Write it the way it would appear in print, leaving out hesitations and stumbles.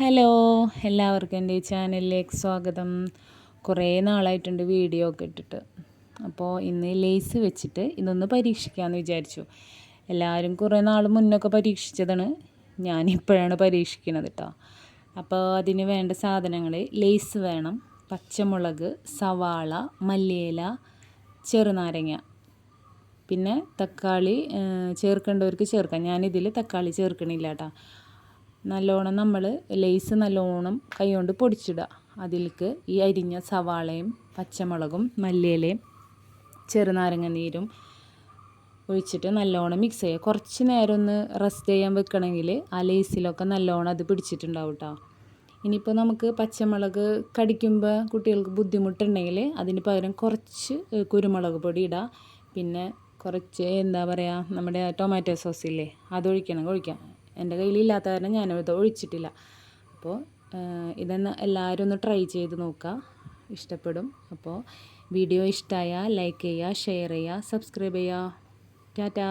Hello, എല്ലാവർക്കും എൻ്റെ ഈ ചാനലിലേക്ക് സ്വാഗതം. കുറേ നാളായിട്ടുണ്ട് വീഡിയോ ഒക്കെ ഇട്ടിട്ട്. അപ്പോൾ ഇന്ന് ലേസ് വെച്ചിട്ട് ഇതൊന്ന് പരീക്ഷിക്കാമെന്ന് വിചാരിച്ചു. എല്ലാവരും കുറേ നാൾ മുന്നൊക്കെ പരീക്ഷിച്ചതാണ്, ഞാനിപ്പോഴാണ് പരീക്ഷിക്കുന്നത് കേട്ടോ. അപ്പോൾ അതിന് വേണ്ട സാധനങ്ങൾ: ലേസ് വേണം, പച്ചമുളക്, സവാള, മല്ലിയില, ചെറുനാരങ്ങ, പിന്നെ തക്കാളി ചേർക്കേണ്ടവർക്ക് ചേർക്കാം. ഞാനിതിൽ തക്കാളി ചേർക്കണില്ല കേട്ടോ. നല്ലോണം നമ്മൾ ലേസ് നല്ലോണം കൈകൊണ്ട് പൊടിച്ചിടുക. അതിലേക്ക് ഈ അരിഞ്ഞ സവാളയും പച്ചമുളകും മല്ലിയിലയും ചെറുനാരങ്ങ നീരും ഒഴിച്ചിട്ട് നല്ലോണം മിക്സ് ചെയ്യുക. കുറച്ച് നേരം ഒന്ന് റെസ്റ്റ് ചെയ്യാൻ വെക്കണമെങ്കിൽ ആ ലേസിലൊക്കെ നല്ലോണം അത് പിടിച്ചിട്ടുണ്ടാവും കേട്ടോ. ഇനിയിപ്പോൾ നമുക്ക് പച്ചമുളക് കടിക്കുമ്പോൾ കുട്ടികൾക്ക് ബുദ്ധിമുട്ടുണ്ടെങ്കിൽ അതിന് പകരം കുറച്ച് കുരുമുളക് പൊടി ഇടുക. പിന്നെ കുറച്ച് നമ്മുടെ ടൊമാറ്റോ സോസ് ഇല്ലേ, ഒഴിക്കാം. എൻ്റെ കയ്യിലില്ലാത്ത കാരണം ഞാനത് ഒഴിച്ചിട്ടില്ല. അപ്പോൾ ഇതൊന്ന് എല്ലാവരും ഒന്ന് ട്രൈ ചെയ്ത് നോക്കുക, ഇഷ്ടപ്പെടും. അപ്പോൾ വീഡിയോ ഇഷ്ടമായാൽ ലൈക്ക് ചെയ്യുക, ഷെയർ ചെയ്യുക, സബ്സ്ക്രൈബ് ചെയ്യുക. ടാറ്റാ.